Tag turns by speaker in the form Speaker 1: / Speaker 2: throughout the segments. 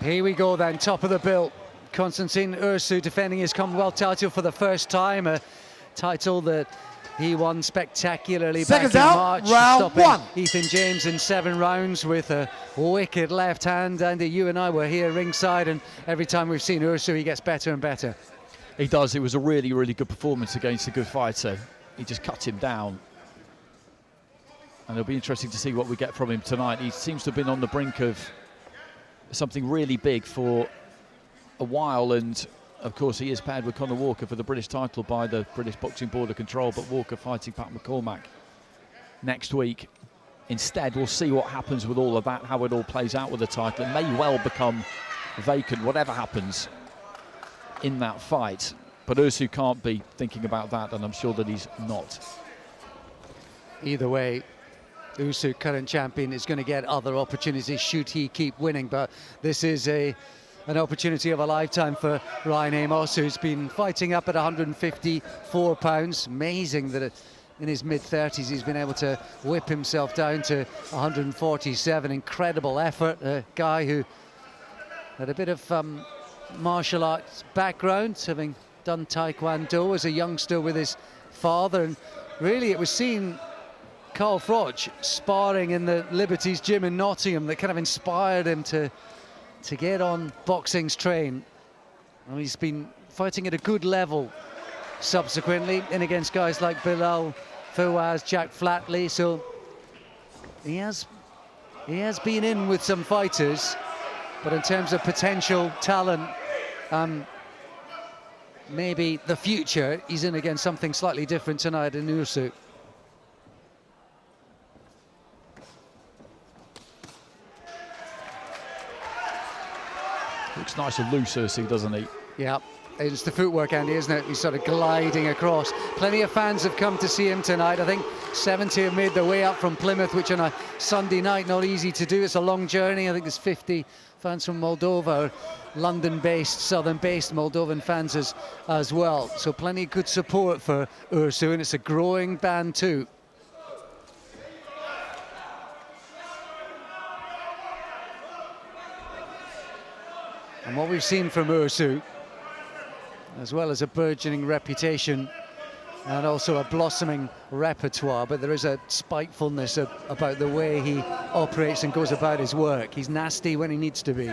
Speaker 1: Here we go then, top of the bill. Constantin Ursu defending his Commonwealth title for the first time, a title that he won spectacularly back in March, stopping Ethan James in 7 rounds with a wicked left hand. And you and I were here ringside, and every time we've seen Ursu, he gets better and better.
Speaker 2: He does. It was a really, really good performance against a good fighter. He just cut him down. And it'll be interesting to see what we get from him tonight. He seems to have been on the brink of something really big for a while, and of course he is paired with Conor Walker for the British title by the British Boxing Board of Control, but Walker fighting Pat McCormack next week. Instead, we'll see what happens with all of that, how it all plays out with the title. It may well become vacant, whatever happens in that fight, but Ursu can't be thinking about that, and I'm sure that he's not.
Speaker 1: Either way, Ursu, current champion, is going to get other opportunities should he keep winning, but this is an opportunity of a lifetime for Ryan Amos, who's been fighting up at 154 pounds. Amazing that in his mid-30s he's been able to whip himself down to 147. Incredible effort. A guy who had a bit of martial arts background, having done Taekwondo as a youngster with his father, and really it was seeing Carl Froch sparring in the Liberties gym in Nottingham that kind of inspired him to get on boxing's train. And he's been fighting at a good level subsequently, in against guys like Bilal Fawaz, Jack Flatley, so he has been in with some fighters, but in terms of potential talent, maybe the future, he's in against something slightly different tonight in Ursu.
Speaker 2: Looks nice and loose, Ursu, doesn't he?
Speaker 1: Yeah, it's the footwork, Andy, isn't it? He's sort of gliding across. Plenty of fans have come to see him tonight. I think 70 have made their way up from Plymouth, which on a Sunday night, not easy to do. It's a long journey. I think there's 50 fans from Moldova, London-based, southern-based Moldovan fans as well. So plenty of good support for Ursu, and it's a growing band too. And what we've seen from Ursu, as well as a burgeoning reputation and also a blossoming repertoire, but there is a spitefulness about the way he operates and goes about his work. He's nasty when he needs to be.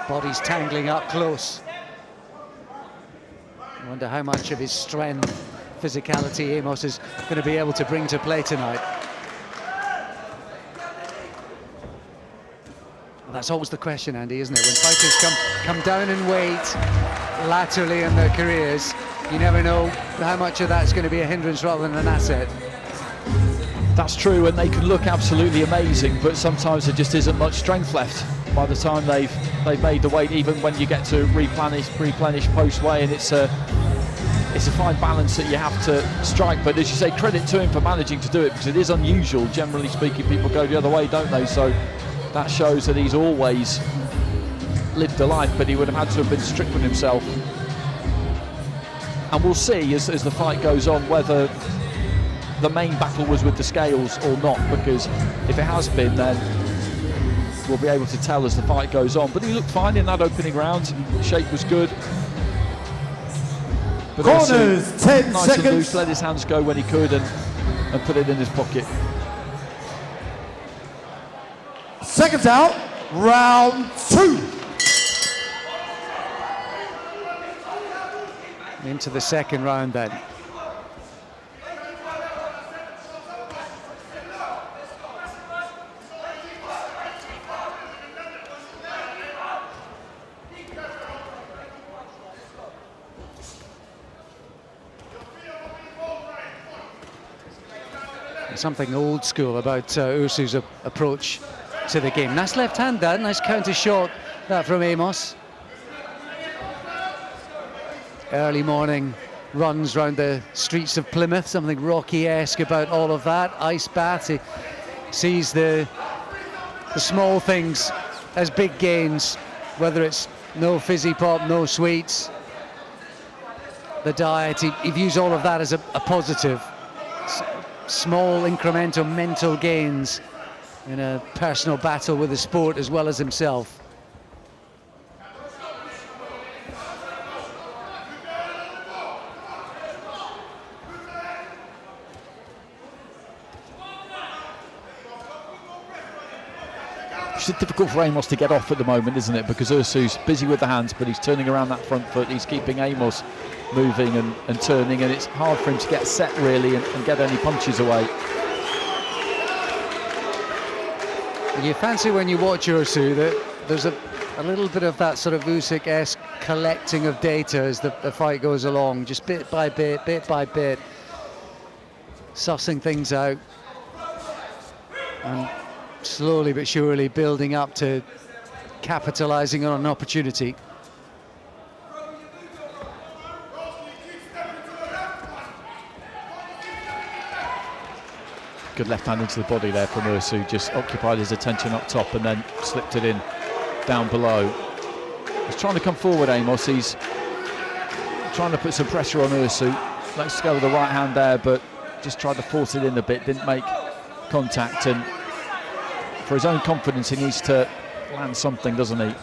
Speaker 1: Body's tangling up close. I wonder how much of his strength, physicality, Amos is going to be able to bring to play tonight. Well, that's always the question, Andy, isn't it? When fighters come down in weight laterally in their careers, you never know how much of that's going to be a hindrance rather than an asset.
Speaker 2: That's true, and they can look absolutely amazing, but sometimes there just isn't much strength left by the time they've made the weight, even when you get to replenish post-weigh, and it's a fine balance that you have to strike. But as you say, credit to him for managing to do it, because it is unusual. Generally speaking, people go the other way, don't they? So that shows that he's always lived a life, but he would have had to have been strict with himself. And we'll see as the fight goes on whether the main battle was with the scales or not, because if it has been, then we'll be able to tell as the fight goes on. But he looked fine in that opening round. Shape was good. But
Speaker 3: corners, 10
Speaker 2: nice
Speaker 3: seconds.
Speaker 2: And loose, let his hands go when he could and put it in his pocket.
Speaker 3: Seconds out, round 2.
Speaker 1: Into the second round then. Something old school about Ursu's approach to the game. Nice left hand there, nice counter shot that from Amos. Early morning runs round the streets of Plymouth, something Rocky-esque about all of that. Ice bath, he sees the small things as big gains, whether it's no fizzy pop, no sweets, the diet. He views all of that as a positive. Small incremental mental gains in a personal battle with the sport as well as himself.
Speaker 2: It's difficult for Amos to get off at the moment, isn't it? Because Ursu's busy with the hands, but he's turning around that front foot. He's keeping Amos moving and turning, and it's hard for him to get set really and get any punches away.
Speaker 1: You fancy when you watch Ursu that there's a little bit of that sort of Usyk-esque collecting of data as the fight goes along, just bit by bit by bit, sussing things out, and slowly but surely building up to capitalizing on an opportunity.
Speaker 2: Good left hand into the body there from Ursu, just occupied his attention up top and then slipped it in down below. He's trying to come forward, Amos. He's trying to put some pressure on Ursu. Let's go with the right hand there, but just tried to force it in a bit, didn't make contact, and for his own confidence he needs to land something, doesn't he?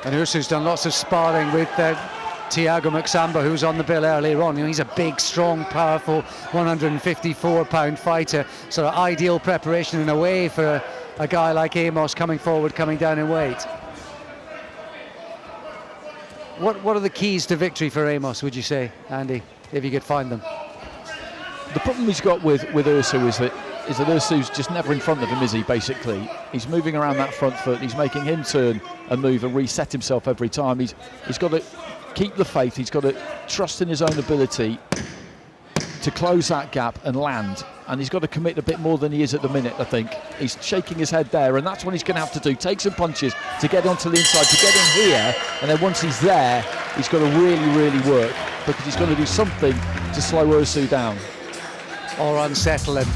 Speaker 1: And Ursu's done lots of sparring with Thiago Maxamba, who's on the bill earlier on. You know, he's a big, strong, powerful 154-pound fighter. Sort of ideal preparation in a way for a guy like Amos coming forward, coming down in weight. What are the keys to victory for Amos, would you say, Andy, if you could find them?
Speaker 2: The problem he's got with Ursu is that Ursu's just never in front of him, is he, basically? He's moving around that front foot, he's making him turn and move and reset himself every time. He's got to keep the faith, he's got to trust in his own ability to close that gap and land, and he's got to commit a bit more than he is at the minute, I think. He's shaking his head there, and that's what he's going to have to do, take some punches to get onto the inside, to get in here, and then once he's there, he's got to really, really work, because he's got to do something to slow Ursu down.
Speaker 1: Or unsettle him.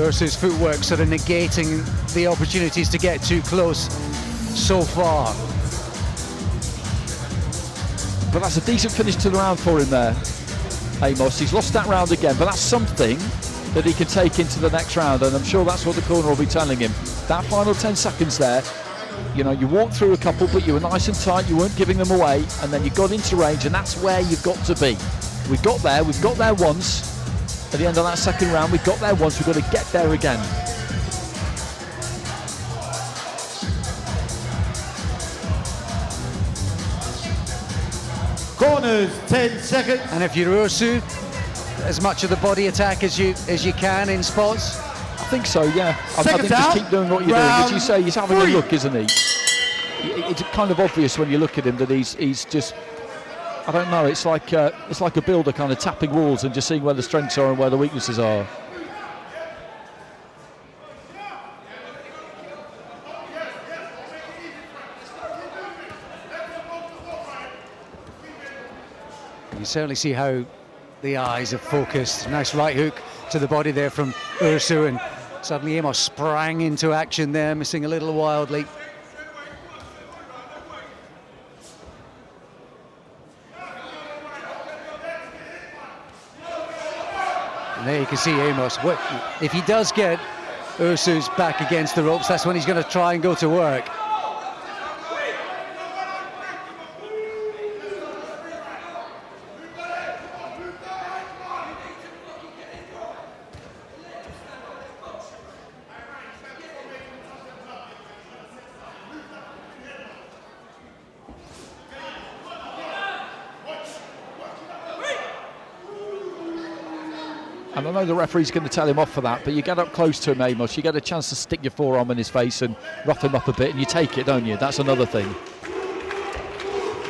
Speaker 1: Ursu's footwork sort of negating the opportunities to get too close so far.
Speaker 2: But that's a decent finish to the round for him there, Amos. He's lost that round again, but that's something that he can take into the next round, and I'm sure that's what the corner will be telling him. That final 10 seconds there, you know, you walked through a couple, but you were nice and tight, you weren't giving them away, and then you got into range, and that's where you've got to be. We've got there once. At the end of that second round, we've got there once, we've got to get there again.
Speaker 3: Corners, 10 seconds.
Speaker 1: And if you're Ursu, as much of the body attack as you can in spots.
Speaker 2: I think so, yeah. I think just keep doing what you're doing. As you say, he's having a look, isn't he? It's kind of obvious when you look at him that he's just, I don't know, it's like a builder kind of tapping walls and just seeing where the strengths are and where the weaknesses are.
Speaker 1: You certainly see how the eyes have focused. Nice right hook to the body there from Ursu, and suddenly Amos sprang into action there, missing a little wildly. And there you can see Amos. If he does get Ursu's back against the ropes, that's when he's going to try and go to work.
Speaker 2: And I know the referee's going to tell him off for that, but you get up close to him, Amos, you get a chance to stick your forearm in his face and rough him up a bit, and you take it, don't you? That's another thing.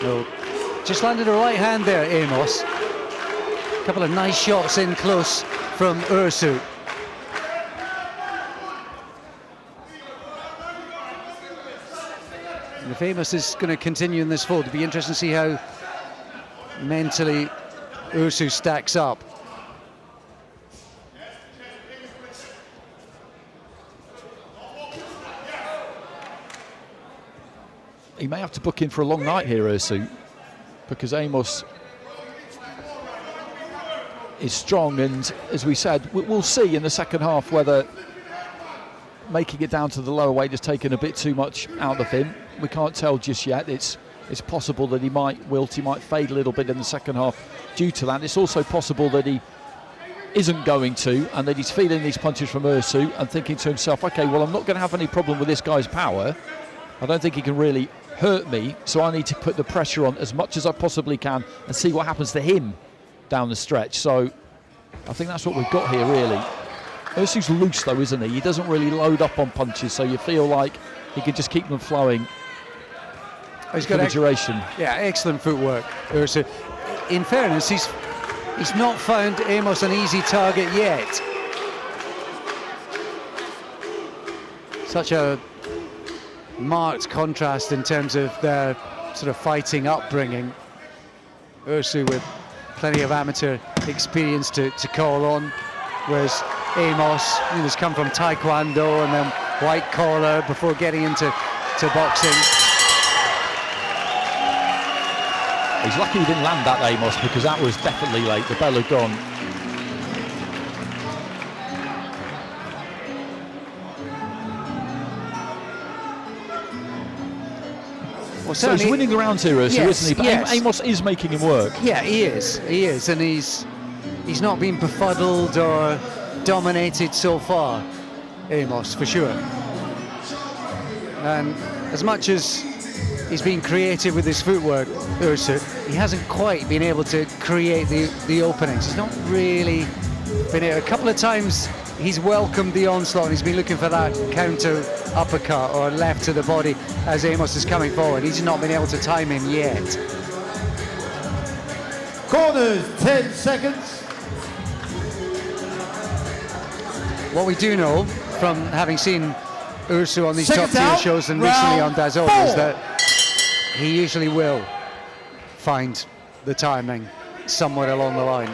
Speaker 1: No, just landed a right hand there, Amos. A couple of nice shots in close from Ursu. And if Amos is going to continue in this fold, it'll be interesting to see how mentally Ursu stacks up.
Speaker 2: He may have to book in for a long night here, Ursu. because Amos is strong, and as we said, we'll see in the second half whether making it down to the lower weight has taken a bit too much out of him. We can't tell just yet. It's possible that he might wilt, he might fade a little bit in the second half due to that. It's also possible that he isn't going to, and that he's feeling these punches from Ursu and thinking to himself, okay, well, I'm not going to have any problem with this guy's power. I don't think he can really hurt me, so I need to put the pressure on as much as I possibly can and see what happens to him down the stretch. So I think that's what we've got here, really. Ursu's loose, though, isn't he? He doesn't really load up on punches, so you feel like he can just keep them flowing
Speaker 1: He's
Speaker 2: for
Speaker 1: got
Speaker 2: the duration.
Speaker 1: Yeah, excellent footwork, Ursu. In fairness, he's not found Amos an easy target yet. Such a marked contrast in terms of their sort of fighting upbringing. Ursu with plenty of amateur experience to call on, whereas Amos, has come from Taekwondo and then white collar before getting into boxing.
Speaker 2: He's lucky he didn't land that, Amos, because that was definitely late. The bell had gone.
Speaker 1: Well,
Speaker 2: so he's winning the rounds here, Ursu,
Speaker 1: yes,
Speaker 2: isn't he? But
Speaker 1: yes.
Speaker 2: Amos is making him work.
Speaker 1: Yeah, he is, and he's not been befuddled or dominated so far, Amos, for sure. And as much as he's been creative with his footwork, Ursu, he hasn't quite been able to create the openings. He's not really been able. A couple of times he's welcomed the onslaught and he's been looking for that counter uppercut or left to the body as Amos is coming forward. He's not been able to time him yet.
Speaker 3: Corners, 10 seconds.
Speaker 1: What we do know from having seen Ursu on these
Speaker 3: Seconds
Speaker 1: top-tier
Speaker 3: out,
Speaker 1: shows and recently on
Speaker 3: round
Speaker 1: DAZN is
Speaker 3: 4.
Speaker 1: that he usually will find the timing somewhere along the line.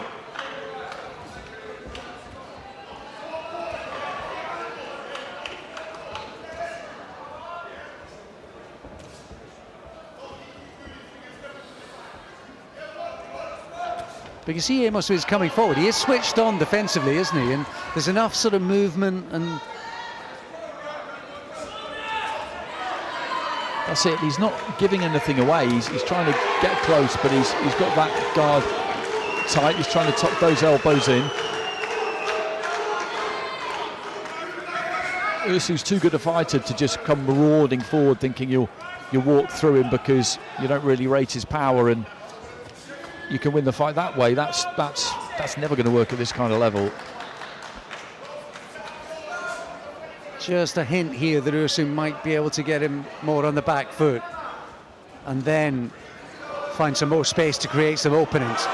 Speaker 1: But you see Amos is coming forward. He is switched on defensively, isn't he? And there's enough sort of movement and...
Speaker 2: That's it. He's not giving anything away. He's trying to get close, but he's got that guard tight. He's trying to tuck those elbows in. Ursu's too good a fighter to just come marauding forward thinking you'll walk through him because you don't really rate his power and you can win the fight that way. That's never going to work at this kind of level.
Speaker 1: Just a hint here that Ursu might be able to get him more on the back foot and then find some more space to create some openings.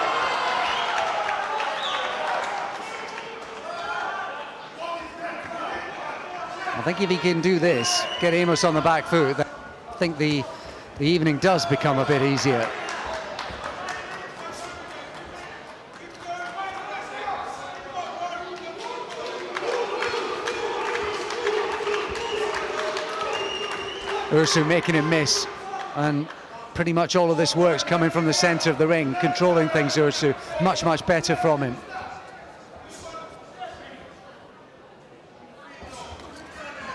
Speaker 1: I think if he can do this, get Amos on the back foot, I think the evening does become a bit easier. Ursu making him miss, and pretty much all of this work's coming from the centre of the ring, controlling things. Ursu, much better from him.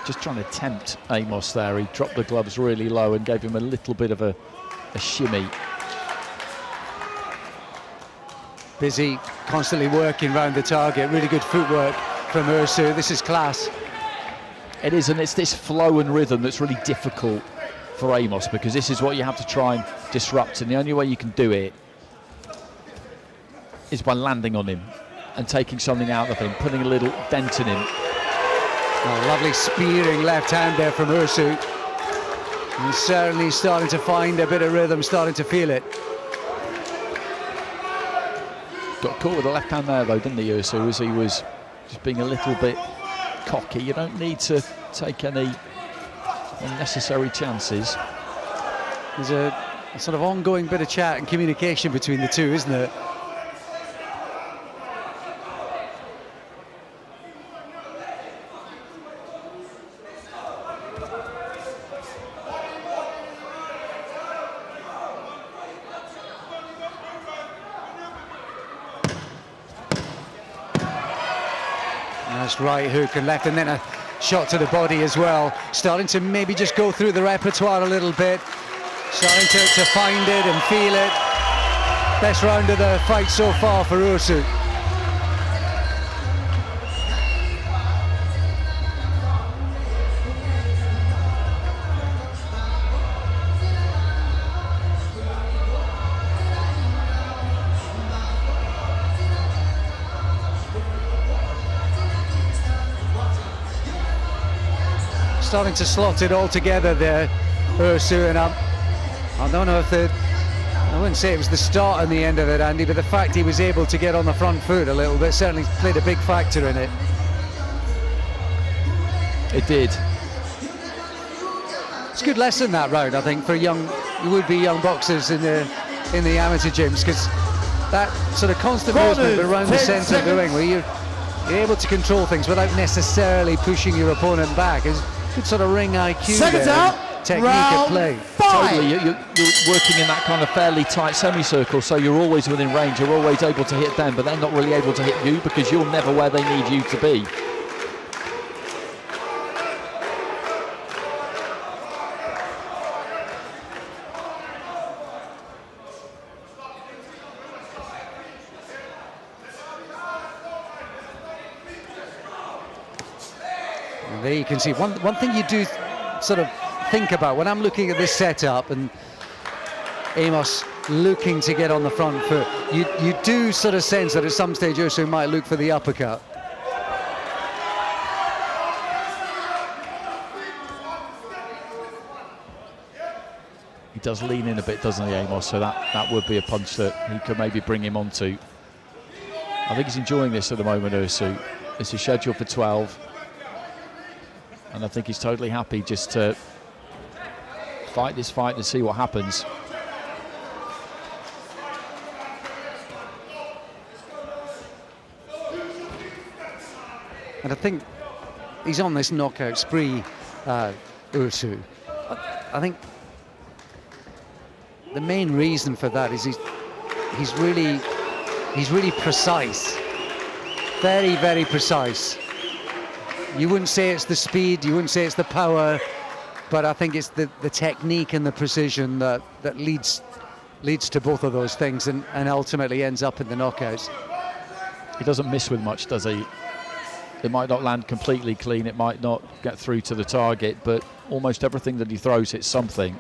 Speaker 2: Just trying to tempt Amos there. He dropped the gloves really low and gave him a little bit of a shimmy.
Speaker 1: Busy, constantly working round the target. Really good footwork from Ursu. This is class.
Speaker 2: It is, and it's this flow and rhythm that's really difficult for Amos because this is what you have to try and disrupt, and the only way you can do it is by landing on him and taking something out of him, putting a little dent in him.
Speaker 1: Oh, lovely spearing left hand there from Ursu. He's certainly starting to find a bit of rhythm, starting to feel it.
Speaker 2: Got caught with the left hand there though, didn't he, Ursu, as he was just being a little bit cocky. You don't need to take any unnecessary chances.
Speaker 1: There's a sort of ongoing bit of chat and communication between the two, isn't there? Nice right hook and left, and then a shot to the body as well. Starting to maybe just go through the repertoire a little bit. Starting to find it and feel it. Best round of the fight so far for Ursu. Starting to slot it all together there, Ursu, and I don't know if I wouldn't say it was the start and the end of it, Andy, but the fact he was able to get on the front foot a little bit certainly played a big factor in it.
Speaker 2: It did.
Speaker 1: It's a good lesson, that round, I think, for would-be young boxers in the amateur gyms, because that sort of constant movement around the centre of the ring, where you're able to control things without necessarily pushing your opponent back, is good sort of ring IQ there, technique at play.
Speaker 2: Totally, you're working in that kind of fairly tight semicircle, so you're always within range, you're always able to hit them, but they're not really able to hit you because you're never where they need you to be.
Speaker 1: And there you can see one thing you do sort of think about when I'm looking at this setup and Amos looking to get on the front foot, you do sort of sense that at some stage Ursu might look for the uppercut.
Speaker 2: He does lean in a bit, doesn't he, Amos? So that would be a punch that he could maybe bring him onto. I think he's enjoying this at the moment, Ursu. This is scheduled for 12. And I think he's totally happy just to fight this fight and see what happens.
Speaker 1: And I think he's on this knockout spree, Ursu. I think the main reason for that is he's really precise, very, very precise. You wouldn't say it's the speed, you wouldn't say it's the power, but I think it's the technique and the precision that leads to both of those things and ultimately ends up in the knockouts.
Speaker 2: He doesn't miss with much, does he? It might not land completely clean, it might not get through to the target, but almost everything that he throws hits something.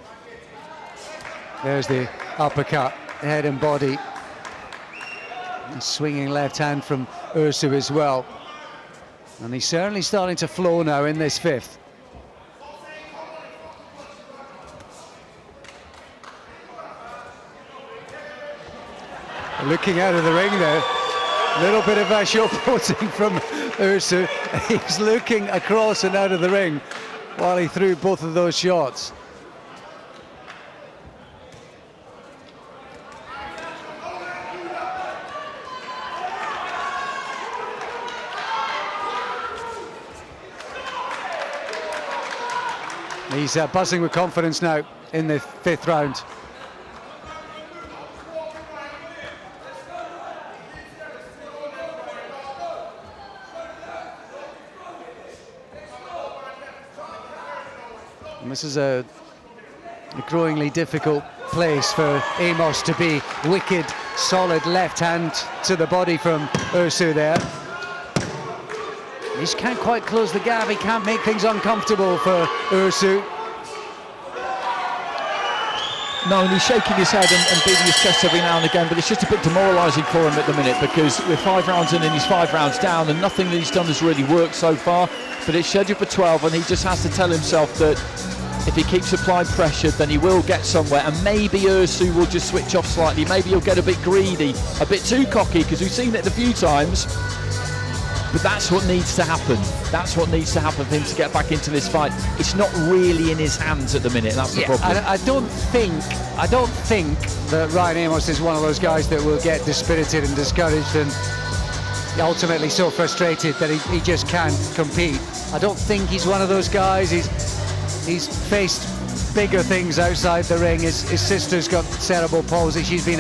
Speaker 1: There's the uppercut, head and body. And swinging left hand from Ursu as well. And he's certainly starting to flow now in this fifth. Looking out of the ring there, a little bit of showboating from Ursu. He's looking across and out of the ring while he threw both of those shots. He's buzzing with confidence now in the fifth round. And this is a growingly difficult place for Amos to be. Wicked, solid left hand to the body from Ursu there. He just can't quite close the gap, he can't make things uncomfortable for Ursu.
Speaker 2: No, and he's shaking his head and beating his chest every now and again, but it's just a bit demoralising for him at the minute because we're 5 rounds in and he's 5 rounds down and nothing that he's done has really worked so far, but it's scheduled for 12 and he just has to tell himself that if he keeps applying pressure then he will get somewhere, and maybe Ursu will just switch off slightly, maybe he'll get a bit greedy, a bit too cocky, because we've seen it a few times. But that's what needs to happen. That's what needs to happen for him to get back into this fight. It's not really in his hands at the minute. That's the problem.
Speaker 1: I don't think that Ryan Amos is one of those guys that will get dispirited and discouraged and ultimately so frustrated that he just can't compete. I don't think he's one of those guys. He's faced bigger things outside the ring. His sister's got cerebral palsy. She's been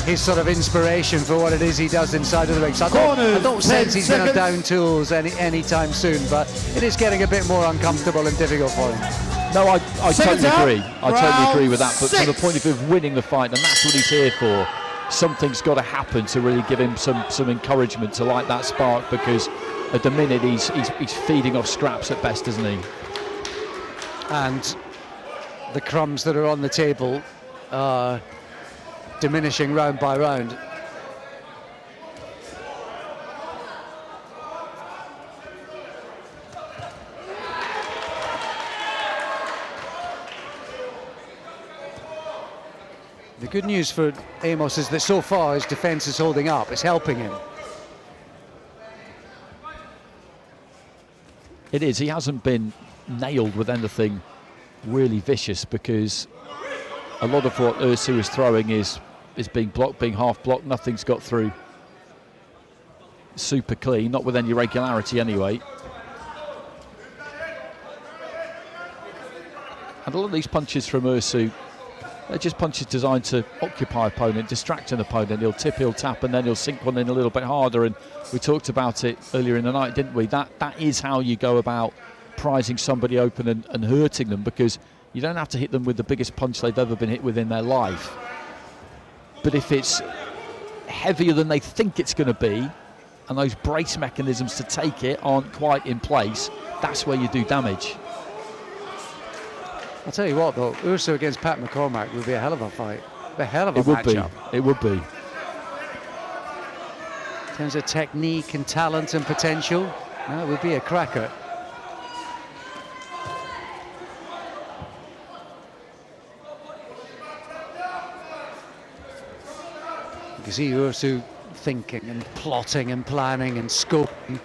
Speaker 1: his sort of inspiration for what it is he does inside of the ring. So I don't sense he's going to down tools anytime soon, but it is getting a bit more uncomfortable and difficult for him.
Speaker 2: No, I totally agree. I totally agree with that. But from the point of view of winning the fight, and that's what he's here for, something's got to happen to really give him some encouragement to light that spark, because at the minute he's feeding off scraps at best, isn't he?
Speaker 1: And the crumbs that are on the table are diminishing round by round. The good news for Amos is that so far his defence is holding up, it's helping him.
Speaker 2: It is. He hasn't been nailed with anything really vicious, because a lot of what Ursu is throwing is being blocked, being half blocked. Nothing's got through super clean, not with any regularity anyway. And a lot of these punches from Ursu, they're just punches designed to occupy opponent, distract an opponent. He'll tip, he'll tap, and then he'll sink one in a little bit harder. And we talked about it earlier in the night, didn't we? That is how you go about prizing somebody open and hurting them, because you don't have to hit them with the biggest punch they've ever been hit with in their life. But if it's heavier than they think it's going to be, and those brace mechanisms to take it aren't quite in place, that's where you do damage.
Speaker 1: I'll tell you what, though, Ursu against Pat McCormack would be a hell of a fight. A hell of a matchup.
Speaker 2: It would be.
Speaker 1: In terms of technique and talent and potential, it would be a cracker. You can see Ursu thinking and plotting and planning and scoping.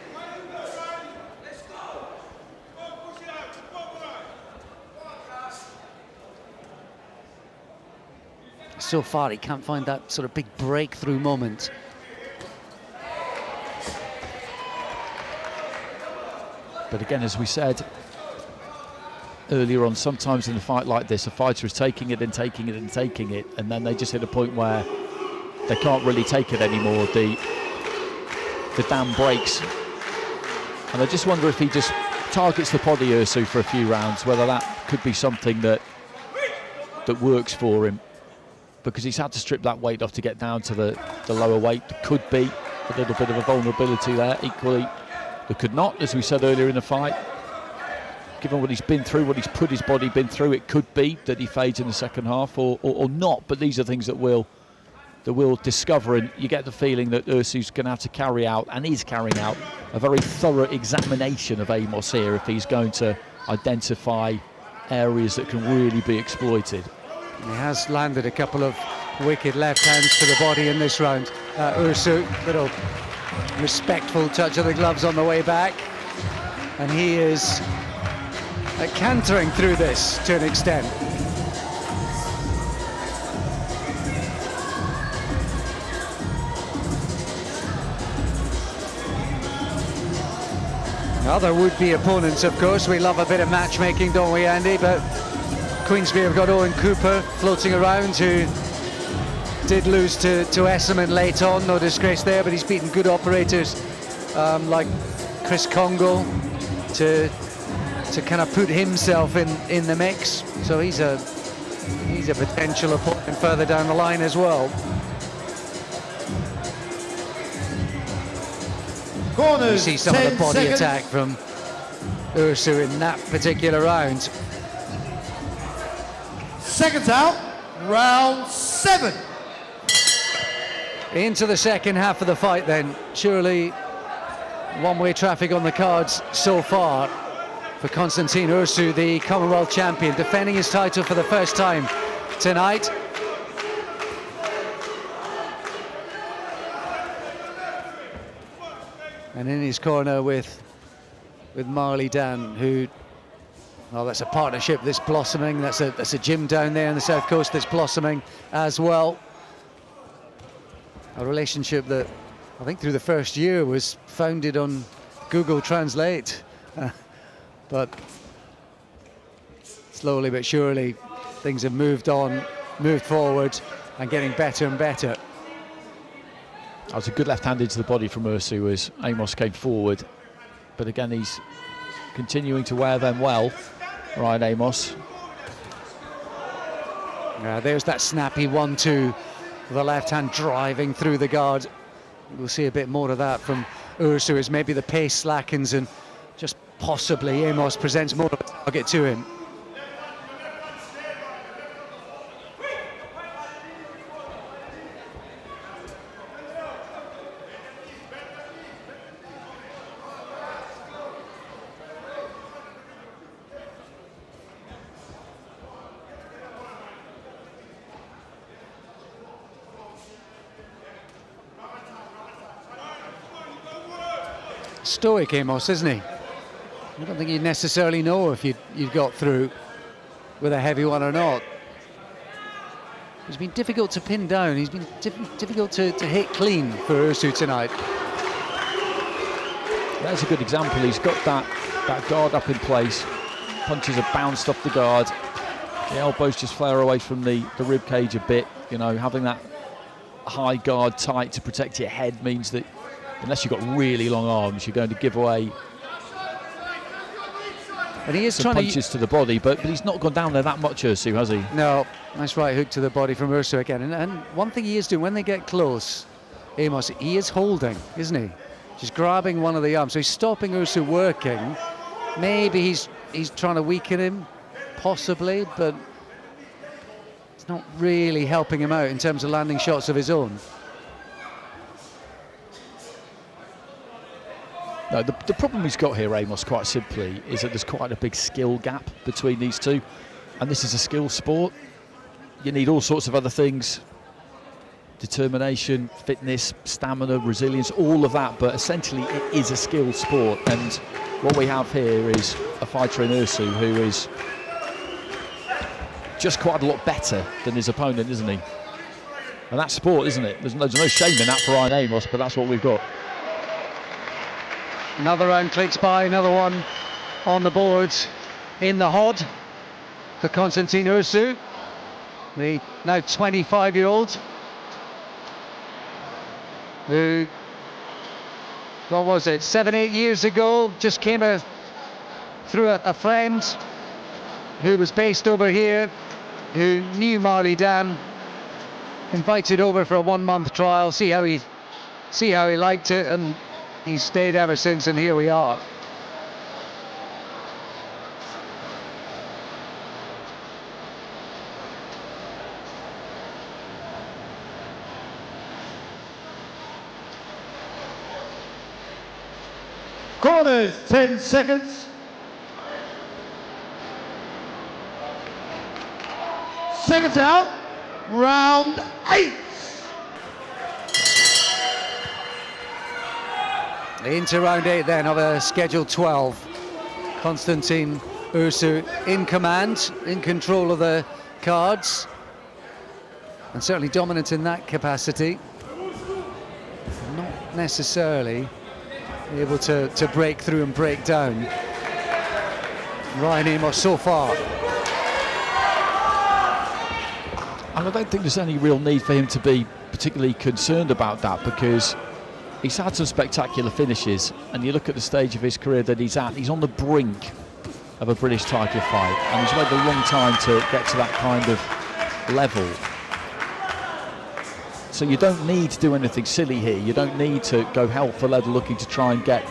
Speaker 1: So far, he can't find that sort of big breakthrough moment.
Speaker 2: But again, as we said earlier on, sometimes in a fight like this, a fighter is taking it and taking it and taking it, and then they just hit a point where they can't really take it anymore. The dam breaks. And I just wonder if he just targets the body, Ursu, for a few rounds, whether that could be something that works for him. Because he's had to strip that weight off to get down to the lower weight. There could be a little bit of a vulnerability there. Equally, there could not, as we said earlier in the fight. Given what he's been through, what he's put his body been through, it could be that he fades in the second half or not. But these are things that we'll discover, and you get the feeling that Ursu's going to have to carry out, and is carrying out, a very thorough examination of Amos here if he's going to identify areas that can really be exploited.
Speaker 1: He has landed a couple of wicked left hands to the body in this round. Ursu, little respectful touch of the gloves on the way back. And he is cantering through this to an extent. Other would-be opponents, of course. We love a bit of matchmaking, don't we, Andy? But Queensberry have got Owen Cooper floating around, who did lose to Esserman late on. No disgrace there, but he's beaten good operators like Chris Congo to kind of put himself in the mix. So he's a potential opponent further down the line as well.
Speaker 3: Corners,
Speaker 1: you see some of the body
Speaker 3: seconds.
Speaker 1: attack from Ursu in that particular round.
Speaker 3: Seconds out, round 7.
Speaker 1: Into the second half of the fight then. Surely one-way traffic on the cards so far for Constantin Ursu, the Commonwealth champion, defending his title for the first time tonight. And in his corner with Marley Dan, who, well, that's a partnership that's blossoming. That's a gym down there on the south coast that's blossoming as well. A relationship that I think through the first year was founded on Google Translate, but slowly but surely things have moved on, moved forward, and getting better and better.
Speaker 2: That was a good left hand into the body from Ursu as Amos came forward. But again, he's continuing to wear them well, Ryan Amos.
Speaker 1: There's that snappy 1-2, the left hand driving through the guard. We'll see a bit more of that from Ursu as maybe the pace slackens and just possibly Amos presents more of a target to him. Stoic Amos, isn't he? I don't think you'd necessarily know if you'd got through with a heavy one or not. He's been difficult to pin down. He's been difficult to hit clean for Ursu tonight.
Speaker 2: That's a good example. He's got that guard up in place. Punches are bounced off the guard. The elbows just flare away from the rib cage a bit. You know, having that high guard tight to protect your head means that unless you've got really long arms, you're going to give away
Speaker 1: and he is
Speaker 2: some
Speaker 1: trying
Speaker 2: punches to the body, but he's not gone down there that much, Ursu, has he?
Speaker 1: No, nice right hook to the body from Ursu again. And one thing he is doing, when they get close, Amos, he is holding, isn't he? Just grabbing one of the arms. So he's stopping Ursu working. Maybe he's trying to weaken him, possibly, but it's not really helping him out in terms of landing shots of his own.
Speaker 2: No, the problem he's got here, Amos, quite simply, is that there's quite a big skill gap between these two. And this is a skill sport. You need all sorts of other things. Determination, fitness, stamina, resilience, all of that. But essentially, it is a skill sport. And what we have here is a fighter in Ursu who is just quite a lot better than his opponent, isn't he? And that's sport, isn't it? There's no shame in that for Ryan Amos, but that's what we've got.
Speaker 1: Another round clicks by, another one on the board in the hod for Constantin Ursu, the now 25-year-old who, what was it, 7-8 years ago, just came through a friend who was based over here, who knew Marley Dan, invited over for a 1-month trial, see how he liked it, and he's stayed ever since, and here we are.
Speaker 3: Corners, 10 seconds. Seconds out. Round 8.
Speaker 1: Into round 8 then of a scheduled 12. Constantin Ursu in command, in control of the cards, and certainly dominant in that capacity. Not necessarily able to break through and break down Ryan Amos so far.
Speaker 2: And I don't think there's any real need for him to be particularly concerned about that, because he's had some spectacular finishes, and you look at the stage of his career that he's at, he's on the brink of a British title fight, and he's waited a long time to get to that kind of level. So you don't need to do anything silly here. You don't need to go hell for leather looking to try and get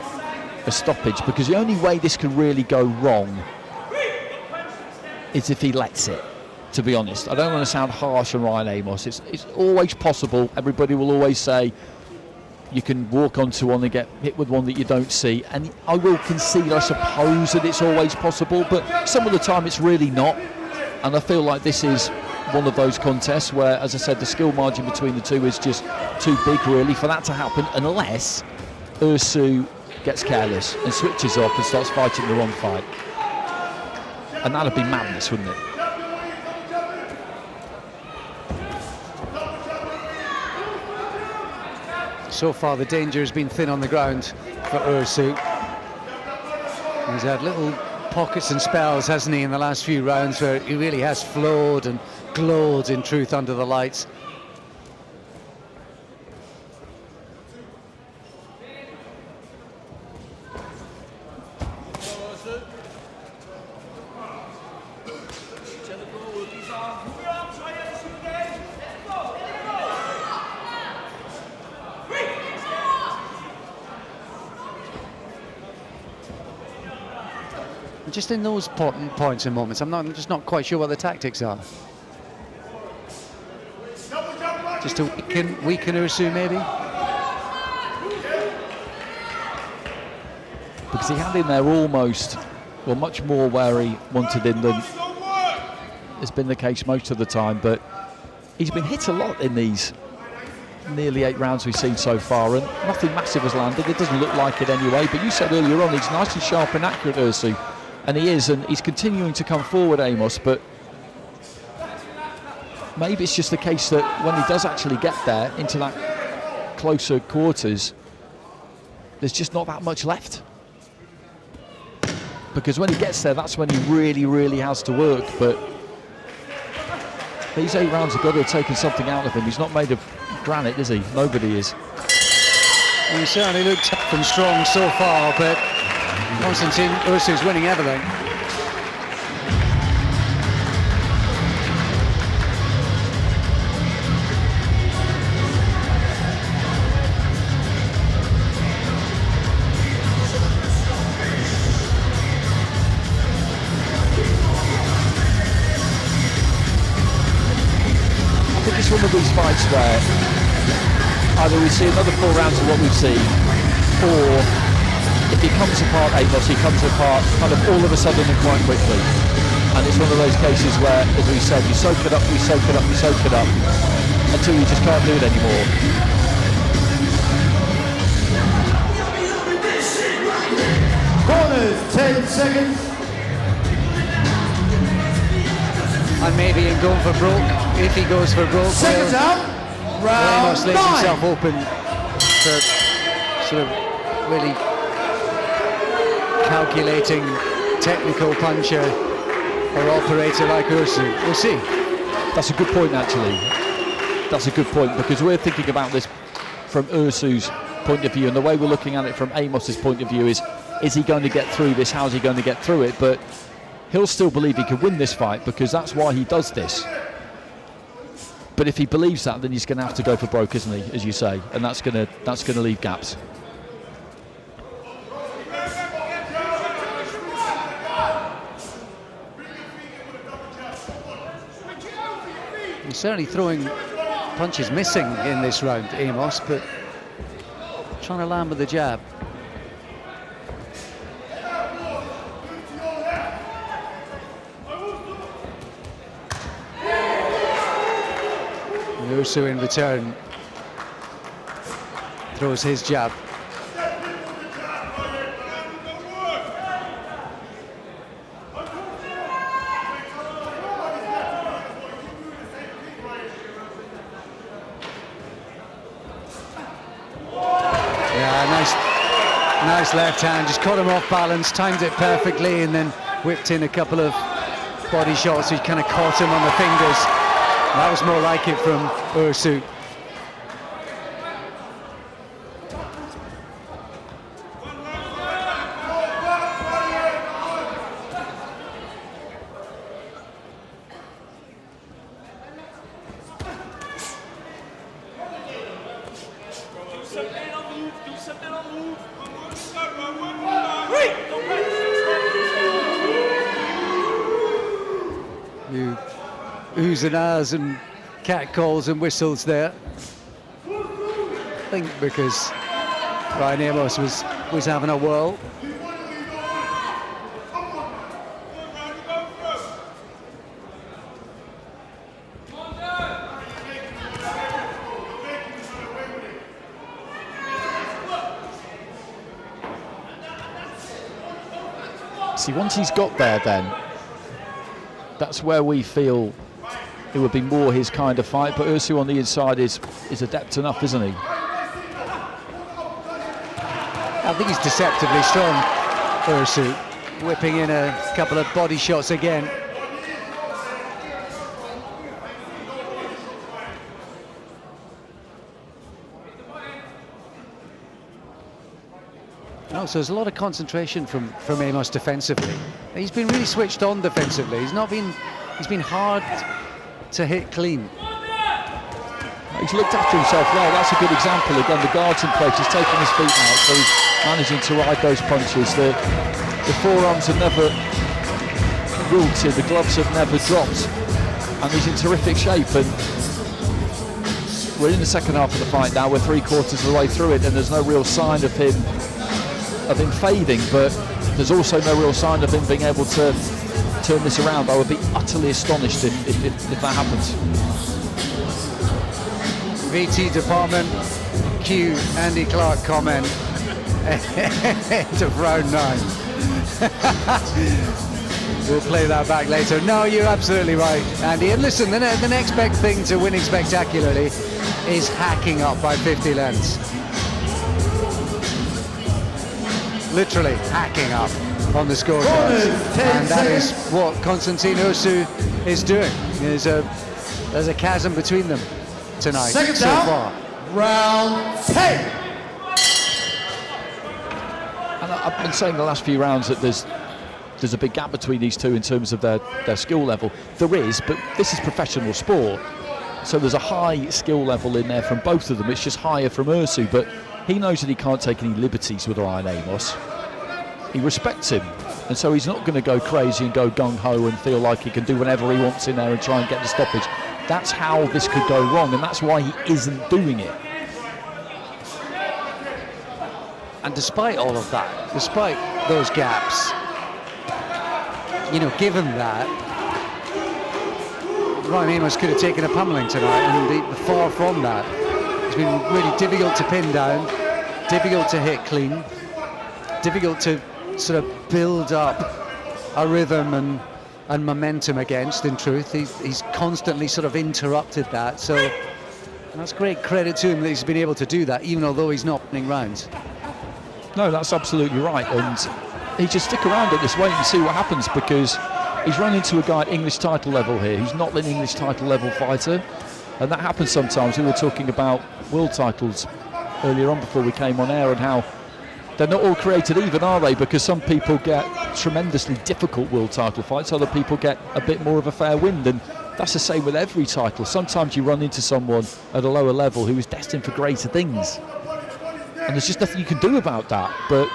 Speaker 2: a stoppage, because the only way this can really go wrong is if he lets it, to be honest. I don't want to sound harsh on Ryan Amos. It's always possible. Everybody will always say you can walk onto one and get hit with one that you don't see, and I will concede, I suppose, that it's always possible, but some of the time it's really not. And I feel like this is one of those contests where, as I said, the skill margin between the two is just too big really for that to happen, unless Ursu gets careless and switches off and starts fighting the wrong fight, and that'd be madness, wouldn't it?
Speaker 1: So far, the danger has been thin on the ground for Ursu. He's had little pockets and spells, hasn't he, in the last few rounds where he really has flowed and glowed in truth under the lights. Just in those points and moments, I'm just not quite sure what the tactics are. Just to weaken Ursu, maybe?
Speaker 2: Because he had in there almost, well, much more where he wanted in than has been the case most of the time, but he's been hit a lot in these nearly 8 rounds we've seen so far, and nothing massive has landed. It doesn't look like it anyway, but you said earlier on he's nice and sharp and accurate, Ursu. And he is, and he's continuing to come forward, Amos, but maybe it's just the case that when he does actually get there into that closer quarters, there's just not that much left. Because when he gets there, that's when he really, really has to work. But these 8 rounds have got to have taken something out of him. He's not made of granite, is he? Nobody is.
Speaker 1: Well, he certainly looked tough and strong so far, but Constantin, Ursu's winning everything.
Speaker 2: I think it's one of these fights where either we see another 4 rounds of what we've seen, or if he comes apart Amos, he comes apart kind of all of a sudden and quite quickly. And it's one of those cases where, as we said, you soak it up, you soak it up, you soak it up, until you just can't do it anymore.
Speaker 3: Corners, 10 seconds.
Speaker 1: And maybe in going for broke, if he goes for broke,
Speaker 3: Seconds out. Round
Speaker 1: Amos lays
Speaker 3: 9.
Speaker 1: himself open for sort of really calculating technical puncher or operator like Ursu. We'll see.
Speaker 2: That's a good point, actually. That's a good point, because we're thinking about this from Ursu's point of view, and the way we're looking at it from Amos's point of view is he going to get through this? How's he going to get through it? But he'll still believe he can win this fight, because that's why he does this. But if he believes that, then he's going to have to go for broke, isn't he, as you say, and that's going to leave gaps.
Speaker 1: He's certainly throwing punches missing in this round, Amos, but trying to land with the jab. Ursu in return throws his jab. Nice left hand, just caught him off balance, timed it perfectly, and then whipped in a couple of body shots. He kind of caught him on the fingers. That was more like it from Ursu. Oohs and ahs and cat calls and whistles there. I think because Ryan Amos was having a whirl.
Speaker 2: See, once he's got there, then that's where we feel it would be more his kind of fight. But Ursu on the inside is adept enough, isn't he?
Speaker 1: I think he's deceptively strong, Ursu. whipping in a couple of body shots again. Oh, so there's a lot of concentration from Amos defensively. He's been really switched on defensively. He's been hard to hit clean.
Speaker 2: He's looked after himself well. That's a good example. Again, the guard's in place. He's taking his feet out, so he's managing to ride those punches. The forearms have never wilted, the gloves have never dropped, and he's in terrific shape. And we're in the second half of the fight now. We're 3/4 of the way through it, and there's no real sign of him fading, but there's also no real sign of him being able to turn this around. I would be utterly astonished if that happens.
Speaker 1: VT department, cue Andy Clark comment to round 9. We'll play that back later. No, you're absolutely right, Andy. And listen, the next big thing to winning spectacularly is hacking up by 50 lengths. Literally hacking up on the scorecards, and that is what Constantin Ursu is doing. There's a chasm between them tonight so far.
Speaker 3: Round 10.
Speaker 2: And I've been saying the last few rounds that there's a big gap between these two in terms of their skill level. There is, but this is professional sport, so there's a high skill level in there from both of them. It's just higher from Ursu, but he knows that he can't take any liberties with Ryan Amos. He respects him, and so he's not going to go crazy and go gung-ho and feel like he can do whatever he wants in there and try and get the stoppage. That's how this could go wrong, and that's why he isn't doing it.
Speaker 1: And despite all of that, despite those gaps, you know, given that, Ryan Amos could have taken a pummeling tonight, and far from that. It's been really difficult to pin down, difficult to hit clean, difficult to sort of build up a rhythm and momentum against. In truth, he's constantly sort of interrupted that, so that's great credit to him that he's been able to do that, even although he's not winning rounds.
Speaker 2: No, that's absolutely right, and he just stick around at this, wait and see what happens, because he's run into a guy at English title level here who's not an English title level fighter, and that happens sometimes. We were talking about world titles earlier on before we came on air, and how they're not all created even, are they? Because some people get tremendously difficult world title fights, other people get a bit more of a fair wind, and that's the same with every title. Sometimes you run into someone at a lower level who is destined for greater things, and there's just nothing you can do about that. But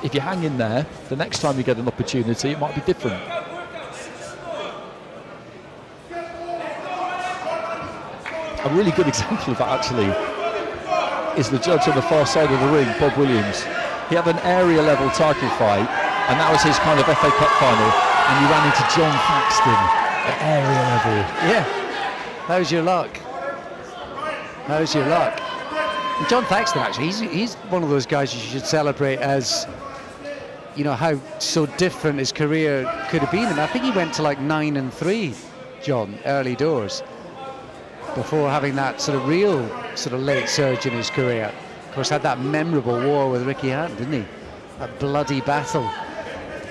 Speaker 2: if you hang in there, the next time you get an opportunity, it might be different. A really good example of that, actually, is the judge on the far side of the ring, Bob Williams. He had an area level title fight, and that was his kind of FA Cup final, and he ran into John Thaxton at area level.
Speaker 1: Yeah, how's your luck? How's your luck? And John Thaxton, actually, he's one of those guys you should celebrate, as you know how so different his career could have been. And I think he went to like 9-3, John, early doors, before having that sort of real sort of late surge in his career. Of course, had that memorable war with Ricky Hatton, didn't he? That bloody battle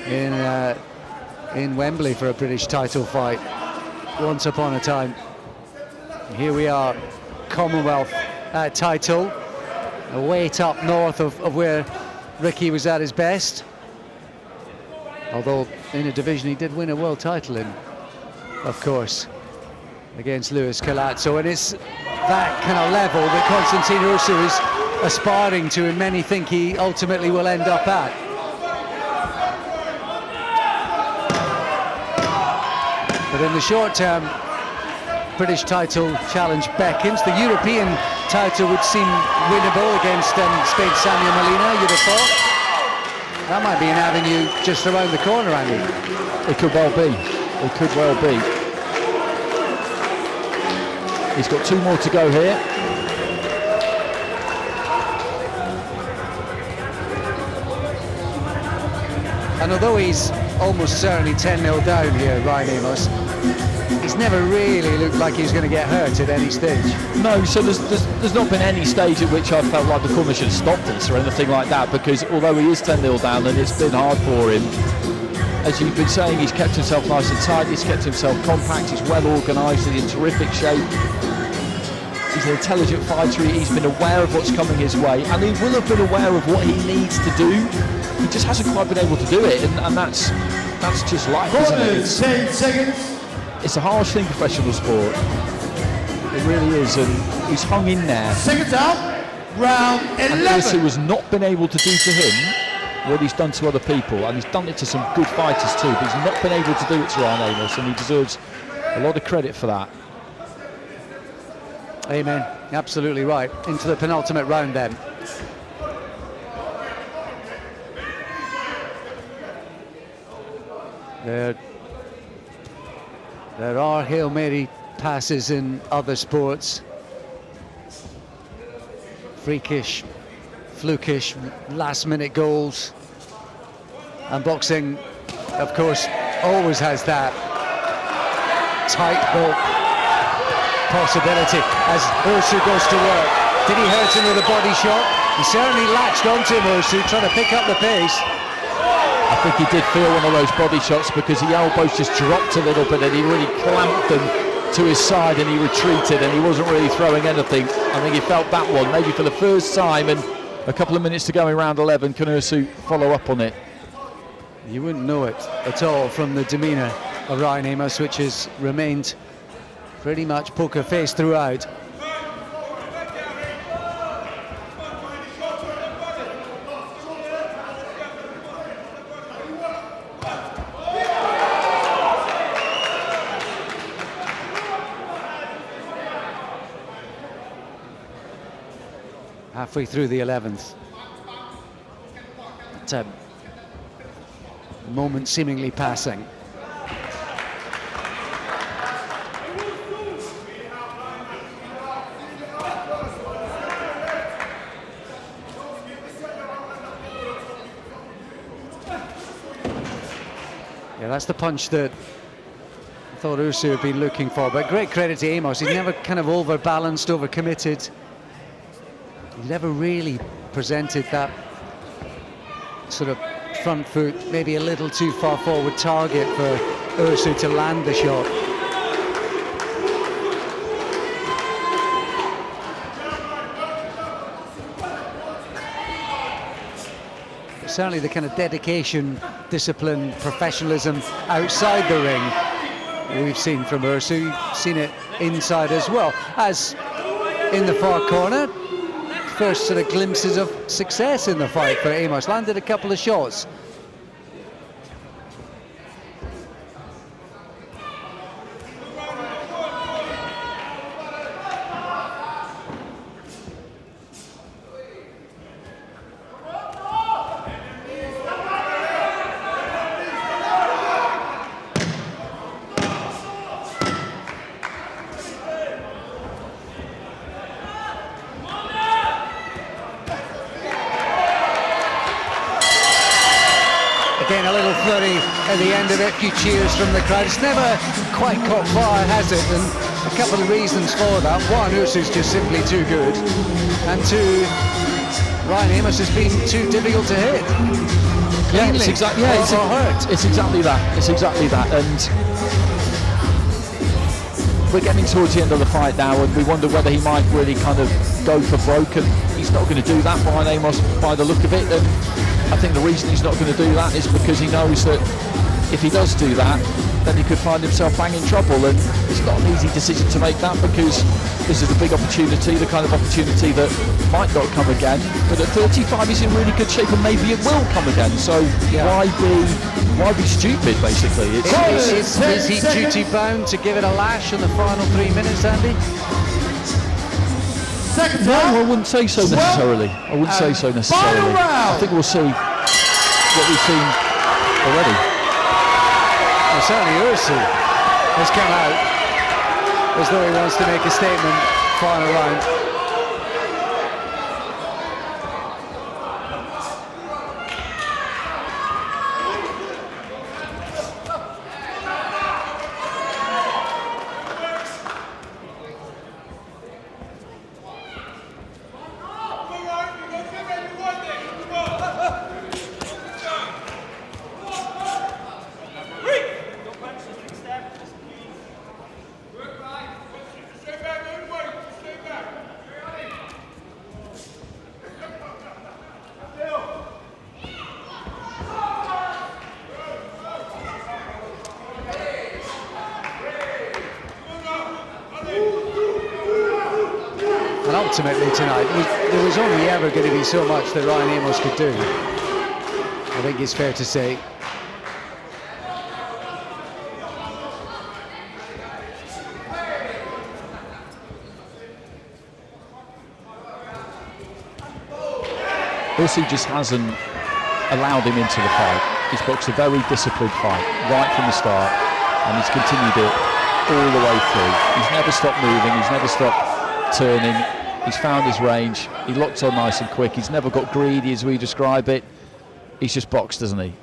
Speaker 1: in Wembley for a British title fight once upon a time. Here we are, Commonwealth title, a weight up north of where Ricky was at his best. Although in a division he did win a world title in, of course, against Lewis Colazzo. And it's that kind of level that Constantin Ursu is aspiring to, and many think he ultimately will end up at. But in the short term, British title challenge beckons. The European title would seem winnable against Spain's Samuel Molina, you'd have thought. That might be an avenue just around the corner, Andy.
Speaker 2: It could well be. It could well be. He's got 2 more to go here.
Speaker 1: And although he's almost certainly 10-0 down here, Ryan Amos, he's never really looked like he's going to get hurt at any stage.
Speaker 2: No, so there's not been any stage at which I felt like the corner should have stopped this or anything like that, because although he is 10-0 down and it's been hard for him, as you've been saying, he's kept himself nice and tight, he's kept himself compact, he's well organised, he's in terrific shape. He's an intelligent fighter, he's been aware of what's coming his way, and he will have been aware of what he needs to do. He just hasn't quite been able to do it, and that's just life, isn't it?
Speaker 3: 10 seconds.
Speaker 2: It's a harsh thing, professional sport. It really is, and he's hung in there.
Speaker 3: Seconds out. Round 11.
Speaker 2: And Ursu has not been able to do to him what he's done to other people, and he's done it to some good fighters too, but he's not been able to do it to Ryan Amos, and he deserves a lot of credit for that.
Speaker 1: Amen, absolutely right. Into the penultimate round then. There are Hail Mary passes in other sports. Freakish, flukish, last-minute goals. And boxing, of course, always has that tightrope possibility as Ursu goes to work. Did he hurt him with a body shot? He certainly latched onto him, Ursu, trying to pick up the pace.
Speaker 2: I think he did feel one of those body shots because the elbows just dropped a little bit and he really clamped them to his side and he retreated and he wasn't really throwing anything. I think he felt that one maybe for the first time, and a couple of minutes to go in round 11. Can Ursu follow up on it?
Speaker 1: You wouldn't know it at all from the demeanour of Ryan Amos, which has remained pretty much poker face throughout. Halfway through the 11th. That moment seemingly passing. Yeah, that's the punch that I thought Ursu had been looking for, but great credit to Amos. He's never kind of overbalanced, overcommitted. He never really presented that sort of front foot, maybe a little too far forward target for Ursu to land the shot. But certainly the kind of dedication, discipline, professionalism outside the ring we've seen from Ursu. You've seen it inside as well, as in the far corner. First sort of glimpses of success in the fight for Amos. Landed a couple of shots. Again, a little flurry at the end of it, a few cheers from the crowd. It's never quite caught fire, has it? And a couple of reasons for that. One, Ursu's just simply too good. And two, Ryan Amos has been too difficult to hit.
Speaker 2: Yeah, it's exactly
Speaker 1: hurt.
Speaker 2: It's exactly that. It's exactly that. And we're getting towards the end of the fight now, and we wonder whether he might really kind of go for broke. And he's not going to do that, Ryan Amos, by the look of it. And I think the reason he's not going to do that is because he knows that if he does do that, then he could find himself bang in trouble, and it's not an easy decision to make that, because this is a big opportunity, the kind of opportunity that might not come again, but at 35 he's in really good shape and maybe it will come again, so yeah. why be stupid, basically?
Speaker 1: Is he duty bound to give it a lash in the final 3 minutes, Andy?
Speaker 2: No, I wouldn't say so necessarily. I think we'll see what we've seen already.
Speaker 1: Well, certainly Ursu has come out as though he wants to make a statement. Final round. And ultimately tonight, there was only ever going to be so much that Ryan Amos could do. I think it's fair to say.
Speaker 2: Ursu just hasn't allowed him into the fight. He's boxed a very disciplined fight right from the start, and he's continued it all the way through. He's never stopped moving, he's never stopped turning, he's found his range, he locks on nice and quick, he's never got greedy as we describe it. He's just boxed, doesn't he?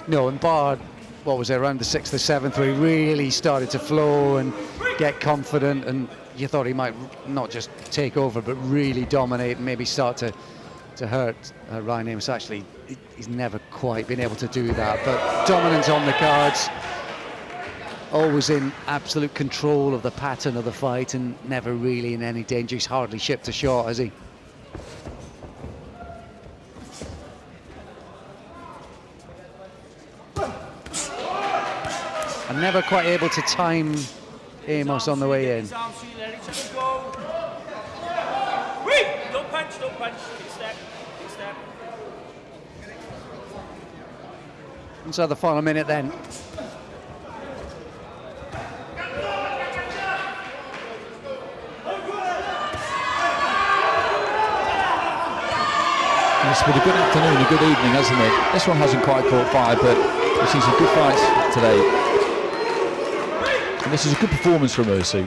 Speaker 1: No, and bar, what was it, around the 6th or 7th, where he really started to flow and get confident, and you thought he might not just take over but really dominate and maybe start to hurt Ryan Amos. Actually, he's never quite been able to do that, but dominant on the cards, always in absolute control of the pattern of the fight and never really in any danger. He's hardly shipped a shot, has he? And never quite able to time Amos on the way in.
Speaker 4: Don't punch, don't punch. Kick step, kick step.
Speaker 1: Inside the final minute then.
Speaker 2: It's been a good afternoon, a good evening, hasn't it? This one hasn't quite caught fire, but we've seen some good fights today. And this is a good performance from Ursu.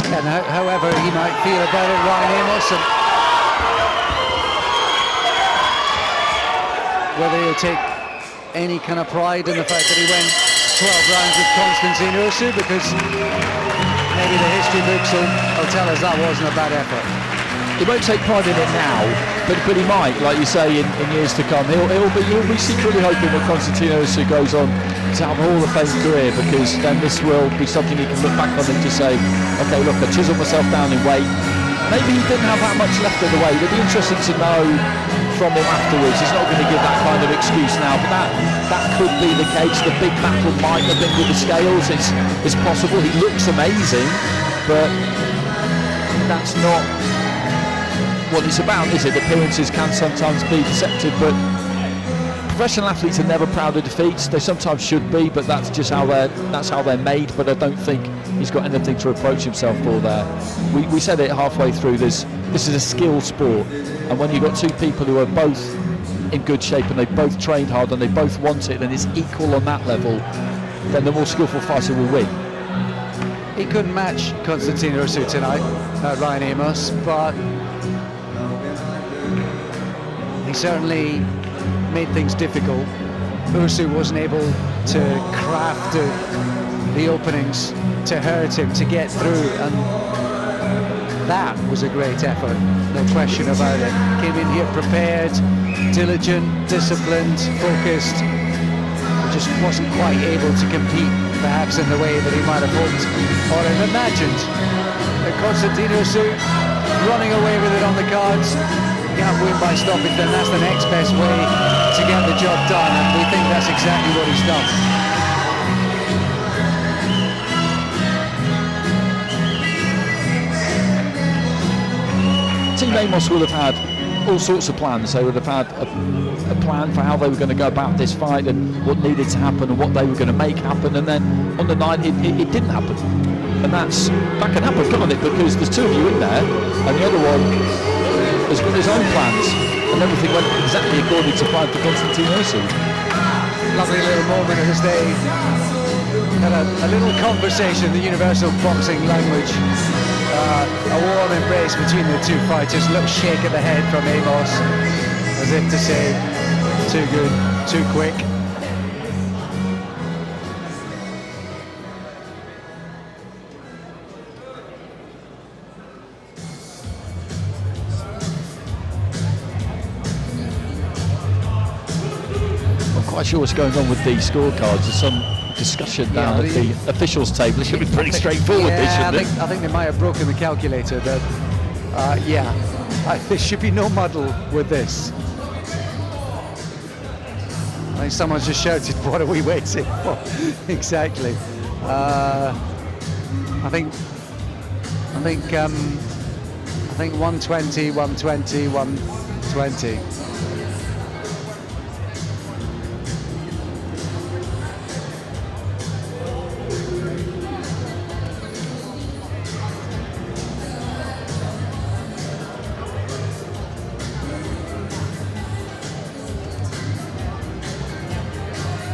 Speaker 1: And however he might feel about it, Ryan Amos, and whether he'll take any kind of pride in the fact that he went 12 rounds with Constantin Ursu, because maybe the history books will tell us that wasn't a bad effort.
Speaker 2: He won't take pride in it now, but he might, like you say, in years to come. He'll be secretly hoping that Constantin Ursu goes on to have a Hall of Fame career, because then this will be something he can look back on and just say, okay, look, I chiseled myself down in weight. Maybe he didn't have that much left of the weight. It'd be interesting to know from him afterwards. He's not going to give that kind of excuse now, but that could be the case. The big battle might have been with the scales. It's possible. He looks amazing, but that's not what it's about, is it? Appearances can sometimes be deceptive, but professional athletes are never proud of defeats. They sometimes should be, but that's just how they're made. But I don't think he's got anything to reproach himself for there. We said it halfway through. This is a skill sport, and when you've got two people who are both in good shape and they both trained hard and they both want it, and it's equal on that level, then the more skillful fighter will win.
Speaker 1: He couldn't match Constantin Ursu tonight, Ryan Amos, but he certainly made things difficult. Ursu wasn't able to craft the openings to hurt him, to get through, and that was a great effort, no question about it. Came in here prepared, diligent, disciplined, focused, just wasn't quite able to compete perhaps in the way that he might have hoped or have imagined. Constantin Ursu running away with it on the cards. Can't win by stoppage, then that's the next best way to get the job done, and we think that's exactly what he's done.
Speaker 2: Team Amos will have had all sorts of plans. They would have had a plan for how they were going to go about this fight and what needed to happen and what they were going to make happen, and then on the night it didn't happen. And that can happen, can't it? Because there's two of you in there and the other one has got his own plans, and everything went exactly according to plan for Constantin Ursu.
Speaker 1: Lovely little moment as they had a little conversation, the universal boxing language. A warm embrace between the two fighters, a little shake of the head from Amos, as if to say, too good, too quick.
Speaker 2: Quite sure what's going on with the scorecards. There's some discussion down at the officials' table. It should be pretty straightforward.
Speaker 1: Yeah, I think they might have broken the calculator. But yeah, There should be no muddle with this. I think someone's just shouted, "What are we waiting for?" Exactly. I think 120, 120, 120.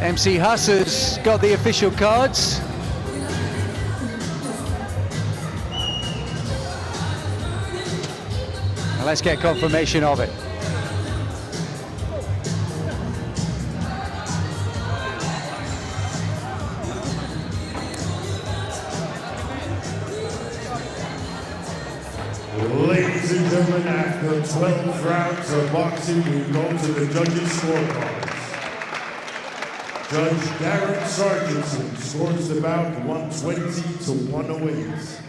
Speaker 1: MC Hasser's got the official cards. Now let's get confirmation of it.
Speaker 3: Ladies and gentlemen, after 12 rounds of boxing, we go to the judges' scorecards. Judge Darren Sargentson scores the bout 120 to 108.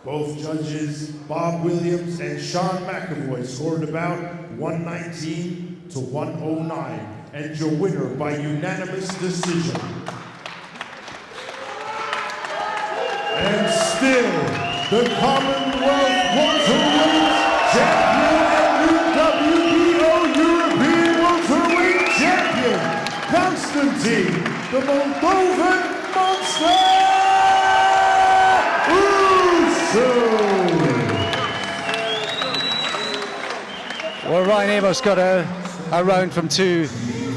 Speaker 3: Both judges, Bob Williams and Sean McAvoy, scored the bout 119 to 109. And your winner by unanimous decision. And still, the Commonwealth welterweight champion and WBO European welterweight champion, Constantin, the Moldovan monster, Ursu.
Speaker 1: Well, Ryan Amos got a round from two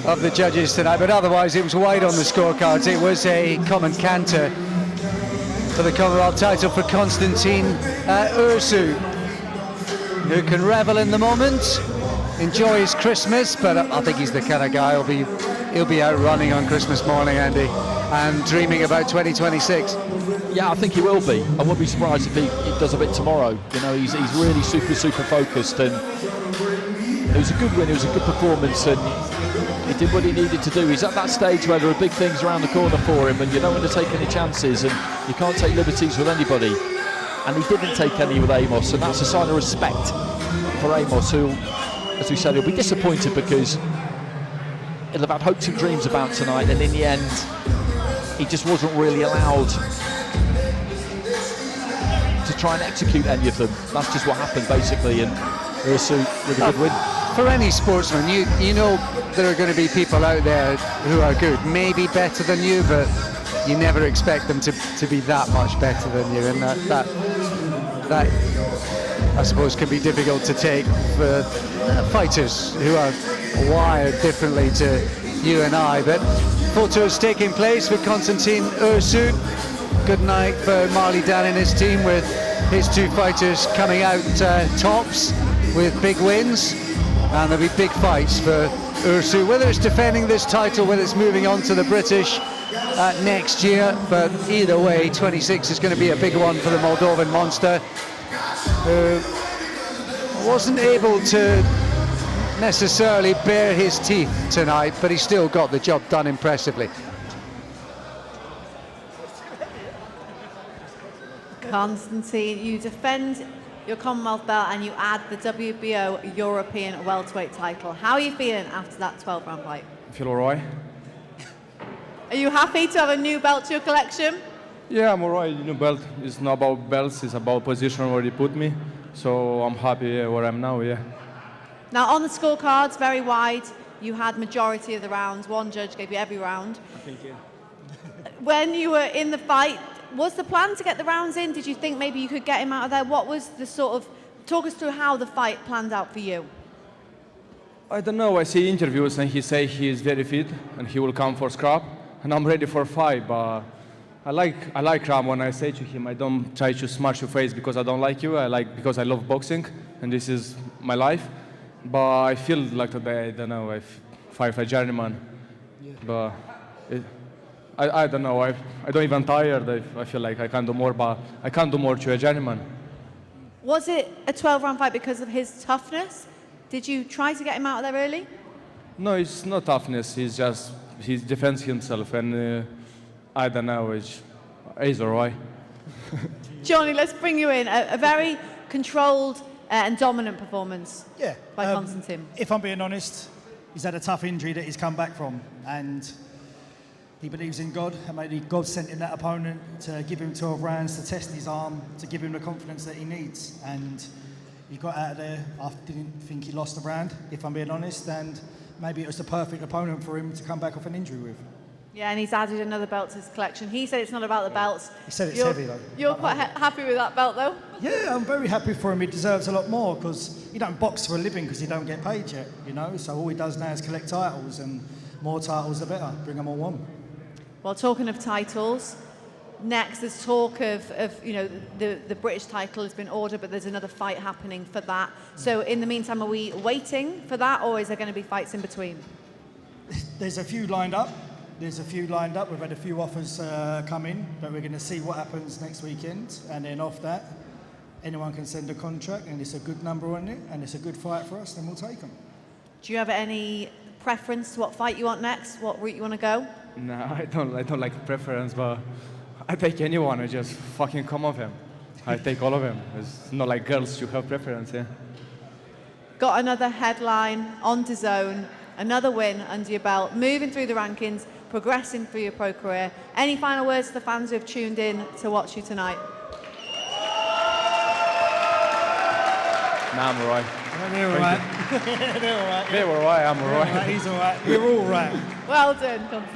Speaker 1: of the judges tonight, but otherwise it was wide on the scorecards. It was a common canter for the Commonwealth title for Constantin Ursu, who can revel in the moment, enjoy his Christmas, but I think he's the kind of guy he'll be out running on Christmas morning, Andy, and dreaming about 2026.
Speaker 2: Yeah, I think he will be. I won't be surprised if he does a bit tomorrow. You know, he's really super focused, and it was a good win, it was a good performance, and he did what he needed to do. He's at that stage where there are big things around the corner for him, and you don't want to take any chances, and you can't take liberties with anybody. And he didn't take any with Amos, and that's a sign of respect for Amos, who, as we said, he'll be disappointed because he'll have had hopes and dreams about tonight, and in the end, he just wasn't really allowed to try and execute any of them. That's just what happened, basically, and Ursu with a good win.
Speaker 1: For any sportsman, you know there are going to be people out there who are good, maybe better than you, but you never expect them to be that much better than you, and that I suppose can be difficult to take for fighters who are wired differently to you and I. But photos taking place with Constantin Ursu. Good night for Marley Dan and his team, with his two fighters coming out tops with big wins. And there'll be big fights for Ursu, whether it's defending this title, whether it's moving on to the British next year. But either way, 26 is going to be a big one for the Moldovan monster, who wasn't able to necessarily bare his teeth tonight, but he still got the job done impressively.
Speaker 5: Constantin, you defend your Commonwealth belt and you add the WBO European welterweight title. How are you feeling after that 12-round fight?
Speaker 6: I feel alright.
Speaker 5: Are you happy to have a new belt to your collection?
Speaker 6: Yeah, I'm alright. New belt is not about belts, it's about position where he put me. So I'm happy where I'm now, yeah.
Speaker 5: Now on the scorecards, very wide, you had majority of the rounds. One judge gave you every round.
Speaker 6: I think, yeah.
Speaker 5: When you were in the fight, was the plan to get the rounds in? Did you think maybe you could get him out of there? What was the sort of, talk us through how the fight planned out for you.
Speaker 6: I don't know, I see interviews and he say he is very fit and he will come for scrap. And I'm ready for a fight, but I like Ram. When I say to him, I don't try to smash your face because I don't like you. I like because I love boxing and this is my life. But I feel like today, I don't know, I fight a journeyman. Yeah. But I don't know, I don't even tired. I feel like I can do more, but I can't do more to a journeyman.
Speaker 5: Was it a 12-round fight because of his toughness? Did you try to get him out of there early?
Speaker 6: No, it's not toughness. He's just, he defends himself, and I don't know, he's alright.
Speaker 5: Johnny, let's bring you in. A very controlled and dominant performance
Speaker 7: Yeah.
Speaker 5: by Constantin.
Speaker 7: If I'm being honest, he's had a tough injury that he's come back from, and he believes in God, and maybe God sent him that opponent to give him 12 rounds, to test his arm, to give him the confidence that he needs. And he got out of there. I didn't think he lost the round, if I'm being honest, and maybe it was the perfect opponent for him to come back off an injury with.
Speaker 5: Yeah, and he's added another belt to his collection. He said it's not about the belts.
Speaker 7: He said it's heavy, though.
Speaker 5: You're quite happy with that belt, though?
Speaker 7: Yeah, I'm very happy for him. He deserves a lot more, because he don't box for a living because he don't get paid yet, you know. So all he does now is collect titles, and more titles the better. Bring them all on.
Speaker 5: Well, talking of titles, next there's talk of you know, the British title has been ordered, but there's another fight happening for that. So in the meantime, are we waiting for that, or is there going to be fights in between?
Speaker 7: There's a few lined up. We've had a few offers come in, but we're going to see what happens next weekend. And then off that, anyone can send a contract, and it's a good number on it, and it's a good fight for us, then we'll take them.
Speaker 5: Do you have any preference to what fight you want next, what route you want to go?
Speaker 6: No, I don't like preference, but I take anyone. I just fucking come off him. I take all of them. It's not like girls, you have preference, yeah.
Speaker 5: Got another headline on DAZN, another win under your belt, moving through the rankings, progressing through your pro career. Any final words to the fans who have tuned in to watch you tonight?
Speaker 6: Nah, I'm alright.
Speaker 7: They're all right. They're all right.
Speaker 6: They're alright, I'm alright.
Speaker 7: He's all right. We're all right.
Speaker 5: Well done, Constantin.